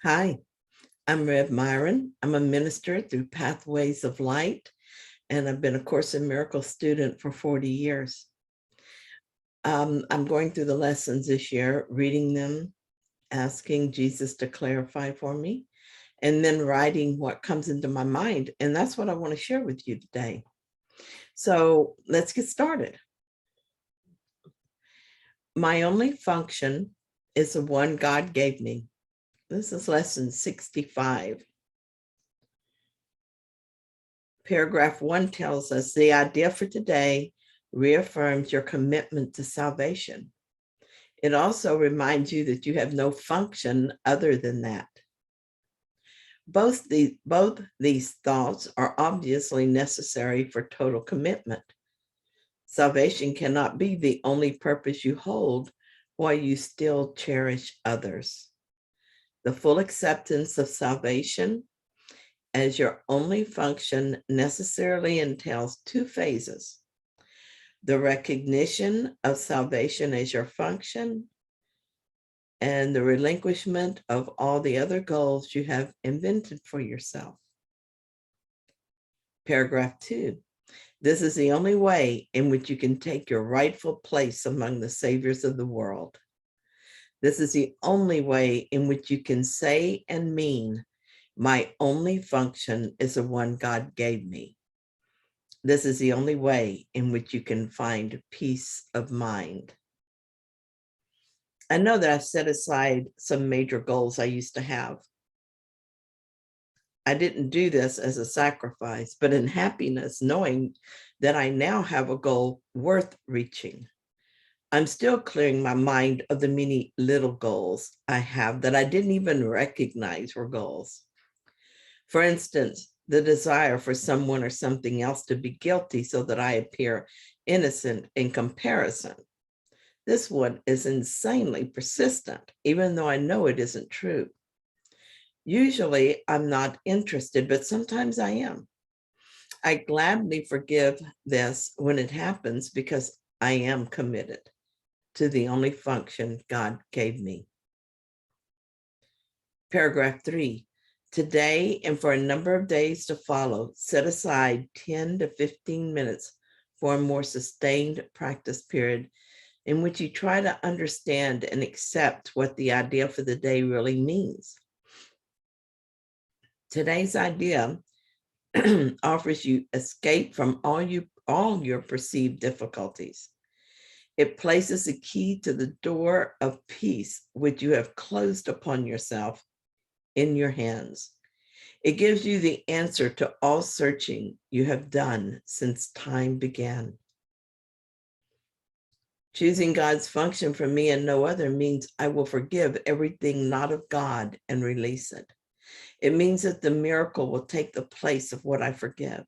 Hi, I'm Rev Myron. I'm a minister through Pathways of Light, and I've been a Course in Miracles student for 40 years. I'm going through the lessons this year, reading them, asking Jesus to clarify for me, and then writing what comes into my mind. And that's what I want to share with you today. So let's get started. My only function is the one God gave me. This is lesson 65. Paragraph 1 tells us the idea for today reaffirms your commitment to salvation. It also reminds you that you have no function other than that. Both these thoughts are obviously necessary for total commitment. Salvation cannot be the only purpose you hold while you still cherish others. The full acceptance of salvation as your only function necessarily entails two phases: the recognition of salvation as your function and the relinquishment of all the other goals you have invented for yourself. Paragraph 2. This is the only way in which you can take your rightful place among the saviors of the world. This is the only way in which you can say and mean, my only function is the one God gave me. This is the only way in which you can find peace of mind. I know that I've set aside some major goals I used to have. I didn't do this as a sacrifice, but in happiness, knowing that I now have a goal worth reaching. I'm still clearing my mind of the many little goals I have that I didn't even recognize were goals. For instance, the desire for someone or something else to be guilty so that I appear innocent in comparison. This one is insanely persistent, even though I know it isn't true. Usually I'm not interested, but sometimes I am. I gladly forgive this when it happens because I am committed to the only function God gave me. Paragraph 3. Today and for a number of days to follow, set aside 10 to 15 minutes for a more sustained practice period in which you try to understand and accept what the idea for the day really means. Today's idea offers you escape from all your perceived difficulties. It places a key to the door of peace which you have closed upon yourself in your hands. It gives you the answer to all searching you have done since time began. Choosing God's function for me and no other means I will forgive everything not of God and release it. It means that the miracle will take the place of what I forgive.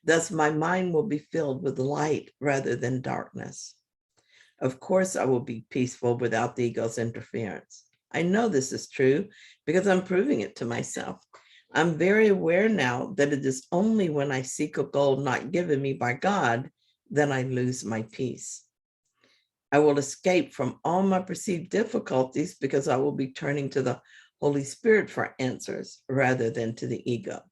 Thus, my mind will be filled with light rather than darkness. Of course, I will be peaceful without the ego's interference. I know this is true because I'm proving it to myself. I'm very aware now that it is only when I seek a goal not given me by God that I lose my peace. I will escape from all my perceived difficulties because I will be turning to the Holy Spirit for answers rather than to the ego.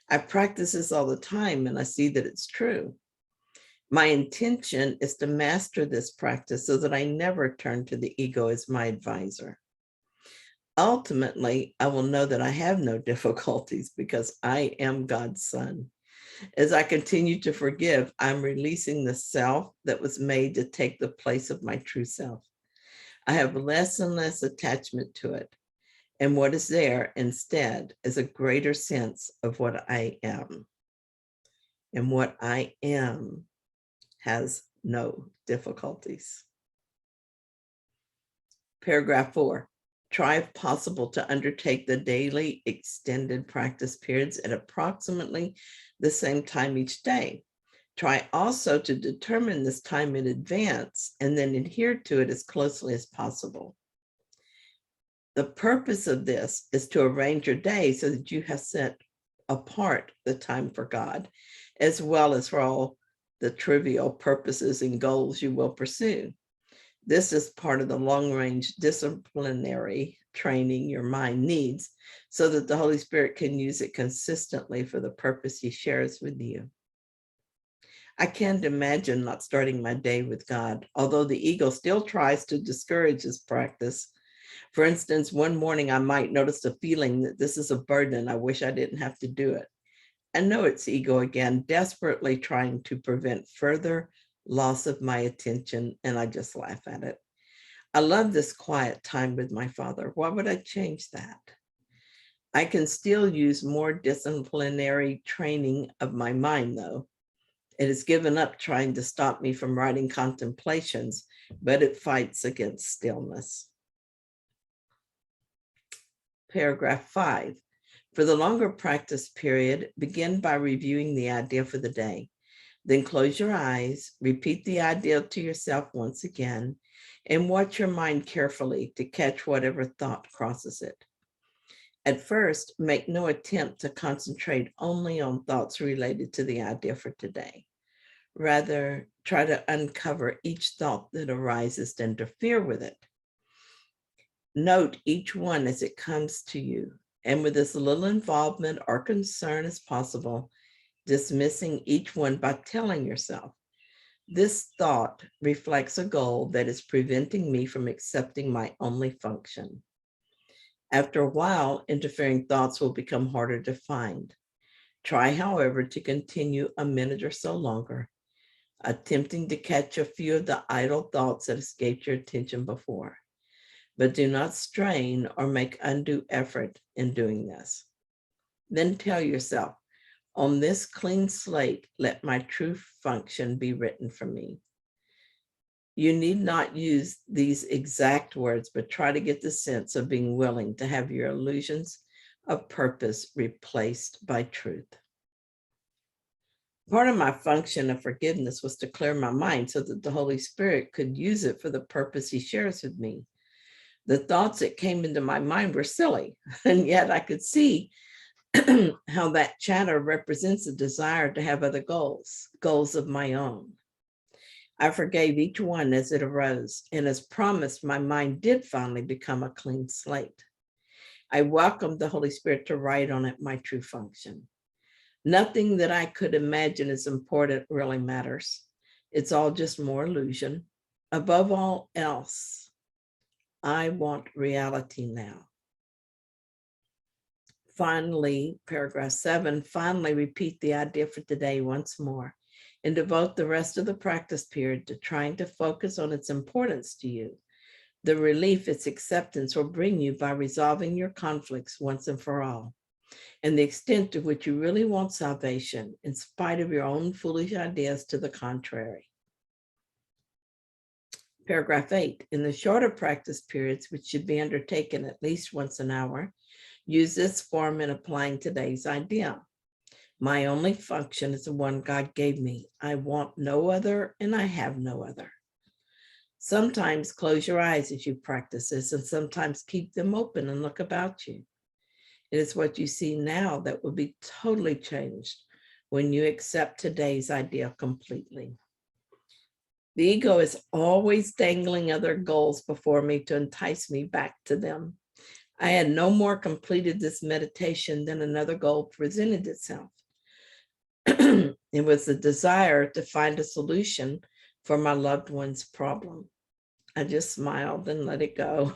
I practice this all the time and I see that it's true. My intention is to master this practice so that I never turn to the ego as my advisor. Ultimately, I will know that I have no difficulties because I am God's son. As I continue to forgive, I'm releasing the self that was made to take the place of my true self. I have less and less attachment to it. And what is there instead is a greater sense of what I am. And what I am has no difficulties. Paragraph 4. Try, if possible, to undertake the daily extended practice periods at approximately the same time each day. Try also to determine this time in advance and then adhere to it as closely as possible. The purpose of this is to arrange your day so that you have set apart the time for God, as well as for all the trivial purposes and goals you will pursue. This is part of the long-range disciplinary training your mind needs so that the Holy Spirit can use it consistently for the purpose he shares with you. I can't imagine not starting my day with God, although the ego still tries to discourage this practice. For instance, one morning I might notice a feeling that this is a burden. I wish I didn't have to do it. I know it's ego again, desperately trying to prevent further loss of my attention, and I just laugh at it. I love this quiet time with my Father. Why would I change that? I can still use more disciplinary training of my mind, though. It has given up trying to stop me from writing contemplations, but it fights against stillness. Paragraph 5. For the longer practice period, begin by reviewing the idea for the day. Then close your eyes, repeat the idea to yourself once again, and watch your mind carefully to catch whatever thought crosses it. At first, make no attempt to concentrate only on thoughts related to the idea for today. Rather, try to uncover each thought that arises to interfere with it. Note each one as it comes to you, and with as little involvement or concern as possible, dismissing each one by telling yourself, this thought reflects a goal that is preventing me from accepting my only function. After a while, interfering thoughts will become harder to find. Try, however, to continue a minute or so longer, attempting to catch a few of the idle thoughts that escaped your attention before. But do not strain or make undue effort in doing this. Then tell yourself, on this clean slate, let my true function be written for me. You need not use these exact words, but try to get the sense of being willing to have your illusions of purpose replaced by truth. Part of my function of forgiveness was to clear my mind so that the Holy Spirit could use it for the purpose he shares with me. The thoughts that came into my mind were silly, and yet I could see how that chatter represents a desire to have other goals of my own. I forgave each one as it arose, and as promised, my mind did finally become a clean slate. I welcomed the Holy Spirit to write on it my true function. Nothing that I could imagine is important really matters. It's all just more illusion. Above all else, I want reality now. Finally, paragraph 7, finally repeat the idea for today once more and devote the rest of the practice period to trying to focus on its importance to you, the relief its acceptance will bring you by resolving your conflicts once and for all, and the extent to which you really want salvation in spite of your own foolish ideas to the contrary. Paragraph 8, in the shorter practice periods, which should be undertaken at least once an hour, use this form in applying today's idea. My only function is the one God gave me. I want no other, and I have no other. Sometimes close your eyes as you practice this, and sometimes keep them open and look about you. It is what you see now that will be totally changed when you accept today's idea completely. The ego is always dangling other goals before me to entice me back to them. I had no more completed this meditation than another goal presented itself. It was the desire to find a solution for my loved one's problem. I just smiled and let it go.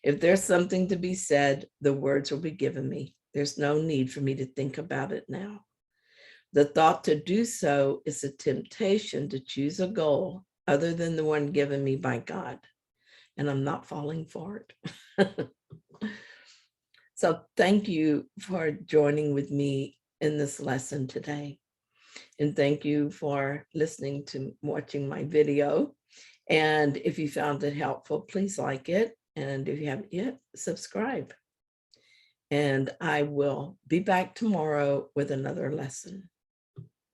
If there's something to be said, the words will be given me. There's no need for me to think about it now. The thought to do so is a temptation to choose a goal other than the one given me by God, and I'm not falling for it. So thank you for joining with me in this lesson today. And thank you for listening to watching my video. And if you found it helpful, please like it. And if you haven't yet, subscribe. And I will be back tomorrow with another lesson.